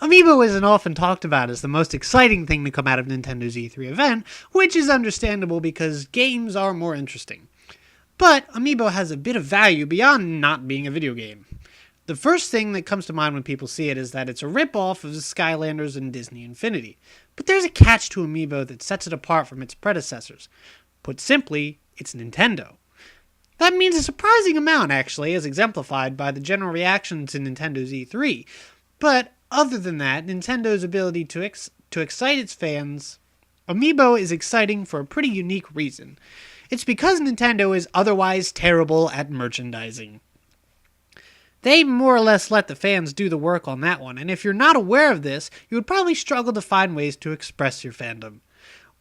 Amiibo isn't often talked about as the most exciting thing to come out of Nintendo's E3 event, which is understandable because games are more interesting. But Amiibo has a bit of value beyond not being a video game. The first thing that comes to mind when people see it is that it's a rip-off of the Skylanders and Disney Infinity. But there's a catch to Amiibo that sets it apart from its predecessors. Put simply, it's Nintendo. That means a surprising amount, actually, as exemplified by the general reaction to Nintendo's E3. But other than that, Nintendo's ability to excite its fans, Amiibo is exciting for a pretty unique reason. It's because Nintendo is otherwise terrible at merchandising. They more or less let the fans do the work on that one, and if you're not aware of this, you would probably struggle to find ways to express your fandom.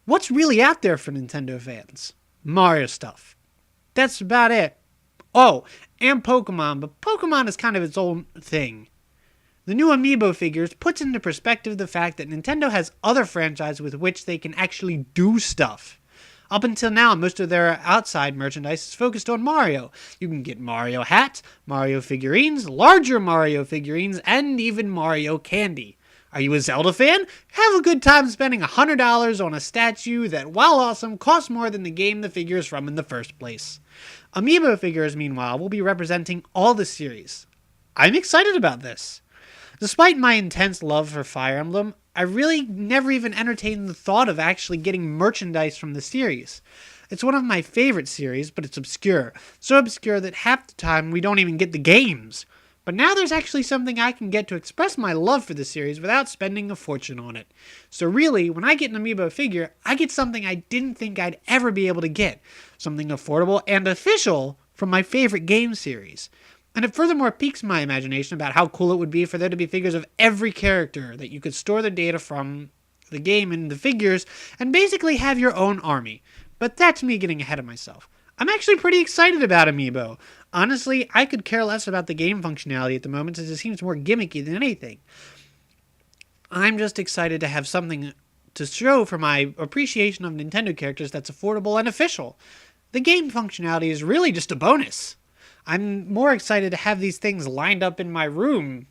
What's really out there for Nintendo fans? Mario stuff. That's about it. Oh, and Pokemon, but Pokemon is kind of its own thing. The new Amiibo figures puts into perspective the fact that Nintendo has other franchises with which they can actually do stuff. Up until now, most of their outside merchandise is focused on Mario. You can get Mario hats, Mario figurines, larger Mario figurines, and even Mario candy. Are you a Zelda fan? Have a good time spending $100 on a statue that, while awesome, costs more than the game the figure is from in the first place. Amiibo figures, meanwhile, will be representing all the series. I'm excited about this. Despite my intense love for Fire Emblem, I really never even entertained the thought of actually getting merchandise from the series. It's one of my favorite series, but it's obscure. So obscure that half the time we don't even get the games. But now there's actually something I can get to express my love for the series without spending a fortune on it. So really, when I get an Amiibo figure, I get something I didn't think I'd ever be able to get. Something affordable and official from my favorite game series. And it furthermore piques my imagination about how cool it would be for there to be figures of every character that you could store the data from the game in the figures and basically have your own army. But that's me getting ahead of myself. I'm actually pretty excited about Amiibo. Honestly, I could care less about the game functionality at the moment since it seems more gimmicky than anything. I'm just excited to have something to show for my appreciation of Nintendo characters that's affordable and official. The game functionality is really just a bonus. I'm more excited to have these things lined up in my room.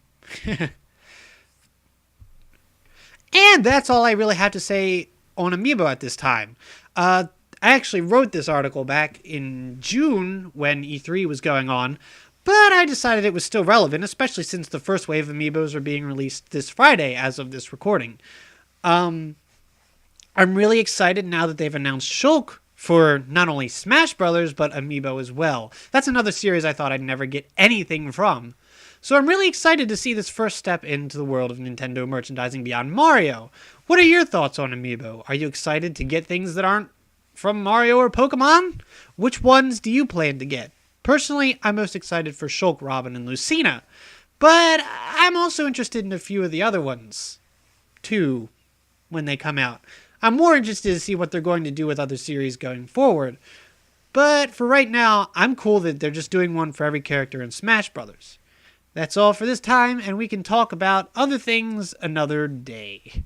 And that's all I really have to say on Amiibo at this time. I actually wrote this article back in June when E3 was going on, but I decided it was still relevant, especially since the first wave of Amiibos are being released this Friday as of this recording. I'm really excited now that they've announced Shulk for not only Smash Brothers, but Amiibo as well. That's another series I thought I'd never get anything from. So I'm really excited to see this first step into the world of Nintendo merchandising beyond Mario. What are your thoughts on Amiibo? Are you excited to get things that aren't from Mario or Pokemon? Which ones do you plan to get? Personally, I'm most excited for Shulk, Robin, and Lucina. But I'm also interested in a few of the other ones, too, when they come out. I'm more interested to see what they're going to do with other series going forward. But for right now, I'm cool that they're just doing one for every character in Smash Brothers. That's all for this time, and we can talk about other things another day.